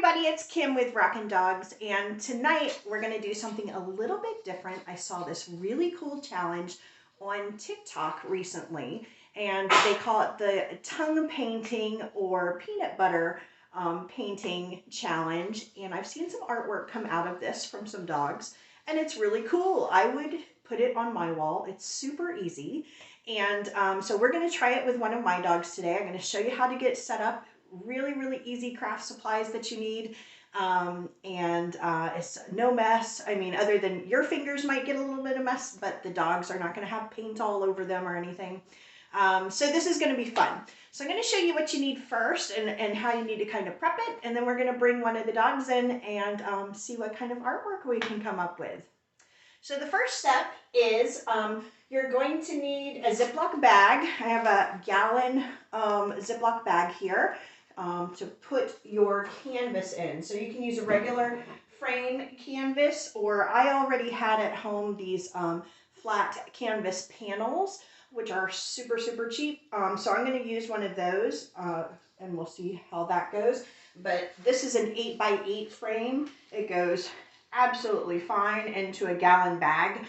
everybody, it's Kim with Rockin' Dogs, and tonight we're going to do something a little bit different. I saw this really cool challenge on TikTok recently, and they call it the tongue painting or peanut butter painting challenge, and I've seen some artwork come out of this from some dogs, and it's really cool. I would put it on my wall. It's super easy, and so we're going to try it with one of my dogs today. I'm going to show you how to get set up. Really easy craft supplies that you need, it's no mess. I mean, other than your fingers might get a little bit of mess, but the dogs are not going to have paint all over them or anything. So this is going to be fun. So I'm going to show you what you need first and how you need to kind of prep it, and then we're going to bring one of the dogs in and see what kind of artwork we can come up with. So the first step is you're going to need a Ziploc bag. I have a gallon Ziploc bag here. To put your canvas in. So you can use a regular frame canvas, or I already had at home these flat canvas panels, which are super cheap. So I'm going to use one of those and we'll see how that goes. But this is an 8x8 frame. It goes absolutely fine into a gallon bag.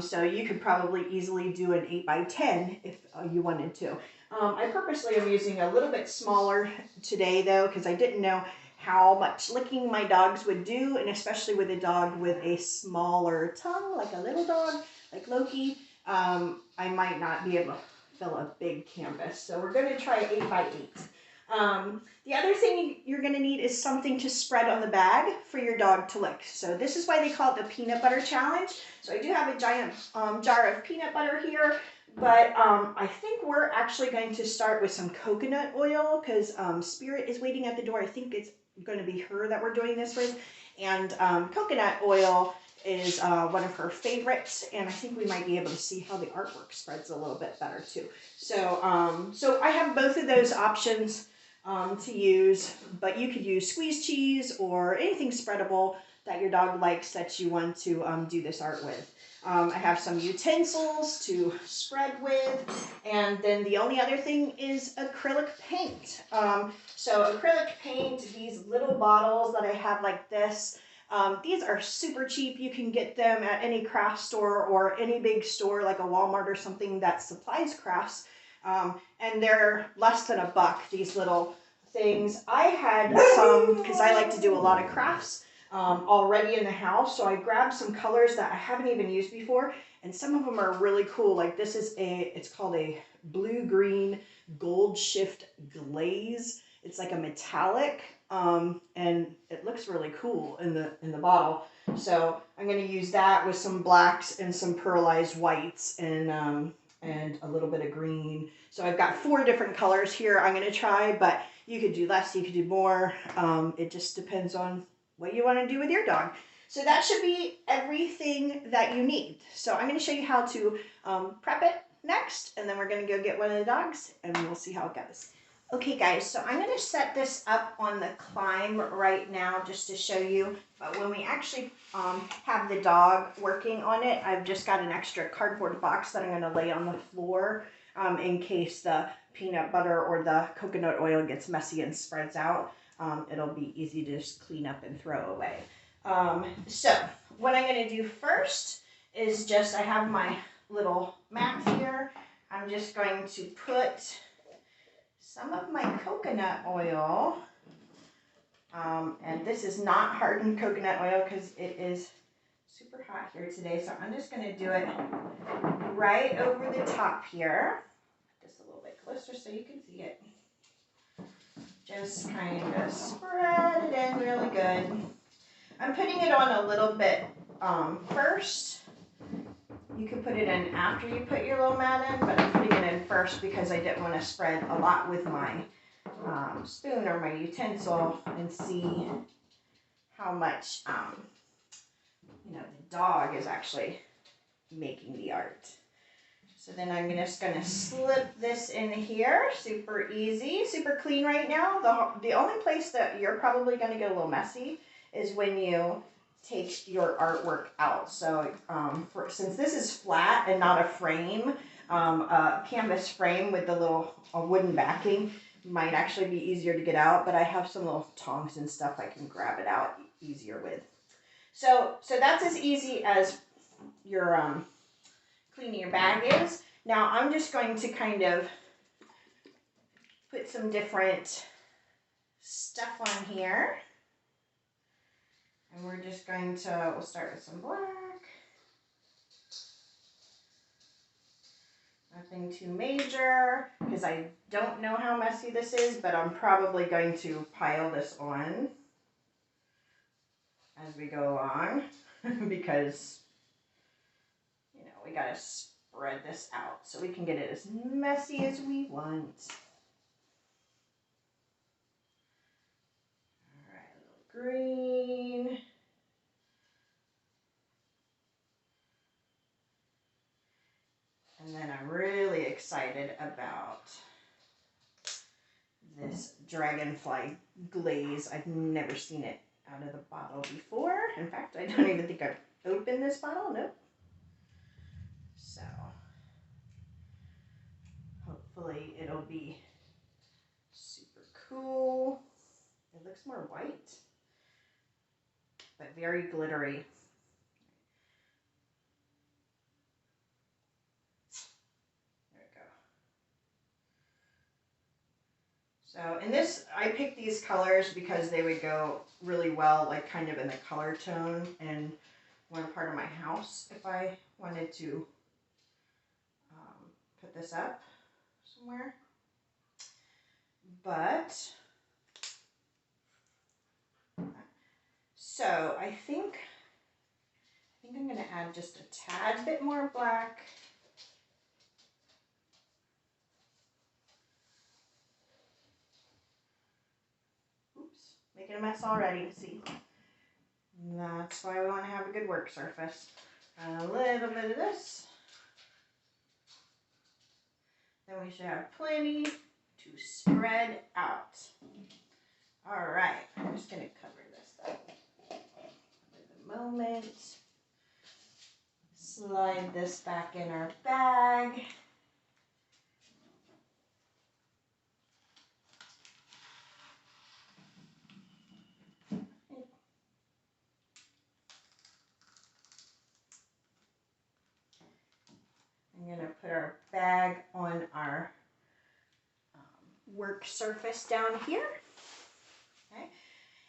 So you could probably easily do an 8x10 if you wanted to. I purposely am using a little bit smaller today though, because I didn't know how much licking my dogs would do, and especially with a dog with a smaller tongue, like a little dog, like Loki, I might not be able to fill a big canvas. So we're going to try 8x8. The other thing you're going to need is something to spread on the bag for your dog to lick. So this is why they call it the peanut butter challenge. So I do have a giant jar of peanut butter here. But I think we're actually going to start with some coconut oil because Spirit is waiting at the door. I think it's going to be her that we're doing this with. And coconut oil is one of her favorites. And I think we might be able to see how the artwork spreads a little bit better too. So, so I have both of those options to use. But you could use squeeze cheese or anything spreadable that your dog likes that you want to do this art with. I have some utensils to spread with, and then the only other thing is acrylic paint. So acrylic paint, these little bottles that I have like this, these are super cheap. You can get them at any craft store or any big store like a Walmart or something that supplies crafts, and they're less than $1, these little things. I had some, because I like to do a lot of crafts, already in the house, so I grabbed some colors that I haven't even used before, and some of them are really cool. Like this is it's called a blue-green gold shift glaze. It's like a metallic, and it looks really cool in the bottle. So I'm going to use that with some blacks and some pearlized whites and a little bit of green. So I've got 4 different colors here I'm going to try, but you could do less, you could do more. It just depends on what you want to do with your dog. So that should be everything that you need. So I'm going to show you how to prep it next, and then we're going to go get one of the dogs and we'll see how it goes. Okay guys, so I'm going to set this up on the climb right now just to show you, but when we actually have the dog working on it, I've just got an extra cardboard box that I'm going to lay on the floor in case the peanut butter or the coconut oil gets messy and spreads out. It'll be easy to just clean up and throw away. So what I'm going to do first is just, I have my little mat here. I'm just going to put some of my coconut oil, and this is not hardened coconut oil because it is super hot here today. So I'm just going to do it right over the top here. Just a little bit closer so you can see it. Just kind of spread it in really good. I'm putting it on a little bit first. You could put it in after you put your little mat in, but I'm putting it in first because I didn't want to spread a lot with my spoon or my utensil and see how much you know, the dog is actually making the art. So then I'm just going to slip this in here, super easy, super clean right now. The only place that you're probably going to get a little messy is when you take your artwork out. So since this is flat and not a frame, a canvas frame with the little wooden backing, might actually be easier to get out, but I have some little tongs and stuff I can grab it out easier with. So that's as easy as your cleaning your bag is. Now I'm just going to kind of put some different stuff on here. And we're just going to, we'll start with some black. Nothing too major, because I don't know how messy this is, but I'm probably going to pile this on as we go along, because, you know, we gotta spread this out so we can get it as messy as we want. All right, a little green. And then I'm really excited about this Dragonfly Glaze. I've never seen it out of the bottle before. In fact, I don't even think I've opened this bottle. Nope. So hopefully it'll be super cool. It looks more white, but very glittery. So, and this, I picked these colors because they would go really well, like kind of in the color tone in one part of my house if I wanted to put this up somewhere. But, so I think I'm going to add just a tad bit more black. Making a mess already, see. That's why we want to have a good work surface. A little bit of this. Then we should have plenty to spread out. All right, I'm just going to cover this up for the moment. Slide this back in our bag. I'm going to put our bag on our work surface down here. Okay.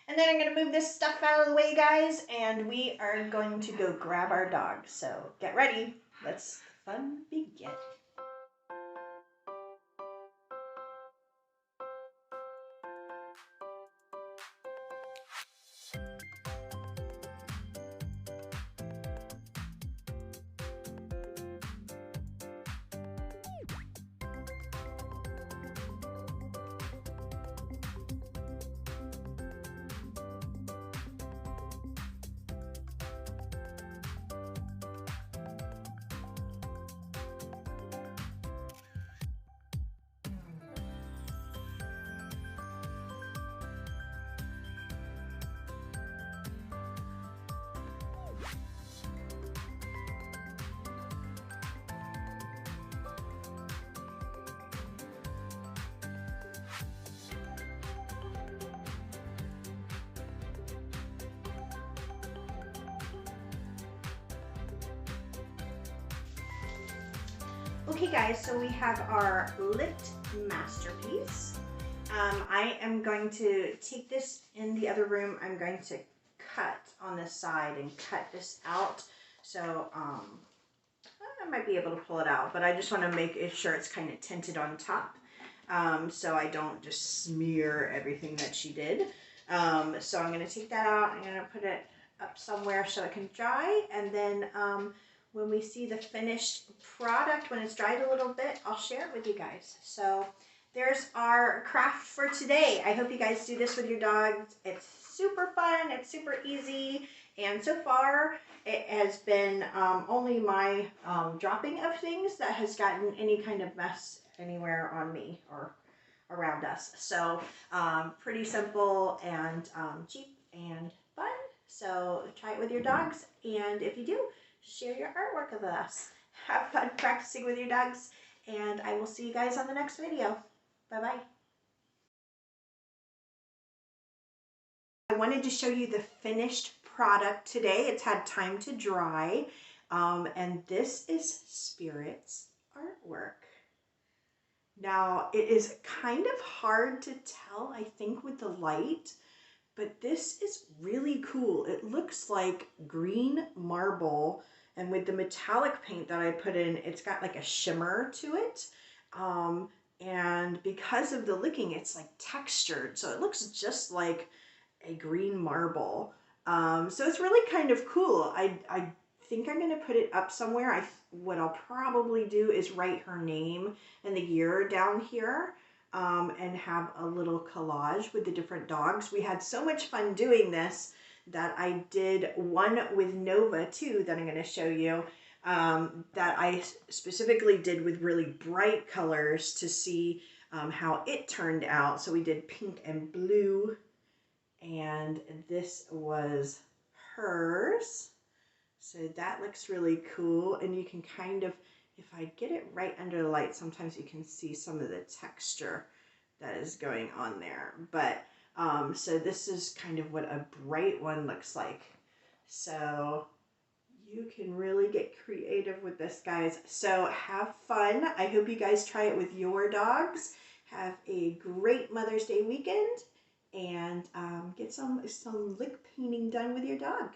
And then I'm going to move this stuff out of the way, guys, and we are going to go grab our dog. So get ready. Let's fun begin. Okay guys, so we have our lit masterpiece. I am going to take this in the other room. I'm going to cut on this side and cut this out. So I might be able to pull it out, but I just want to make sure it's kind of tinted on top. So I don't just smear everything that she did. So I'm going to take that out. I'm going to put it up somewhere so it can dry, and then when we see the finished product, when it's dried a little bit, I'll share it with you guys. So there's our craft for today. I hope you guys do this with your dogs. It's super fun, it's super easy, and so far it has been only my dropping of things that has gotten any kind of mess anywhere on me or around us. So pretty simple and cheap and fun. So try it with your dogs, and if you do, share your artwork with us. Have fun practicing with your dogs, and I will see you guys on the next video. Bye-bye. I wanted to show you the finished product today. It's had time to dry. And this is Spirit's artwork. Now, it is kind of hard to tell, I think, with the light, but this is really cool. It looks like green marble, and with the metallic paint that I put in, it's got like a shimmer to it. And because of the licking, it's like textured, so it looks just like a green marble. So it's really kind of cool. I think I'm gonna put it up somewhere. What I'll probably do is write her name and the year down here, and have a little collage with the different dogs. We had so much fun doing this that I did one with Nova too that I'm gonna show you, that I specifically did with really bright colors to see how it turned out. So we did pink and blue, and this was hers. So that looks really cool, and you can kind of, if I get it right under the light, sometimes you can see some of the texture that is going on there. But so this is kind of what a bright one looks like. So you can really get creative with this, guys. So have fun. I hope you guys try it with your dogs. Have a great Mother's Day weekend, and get some lick painting done with your dog.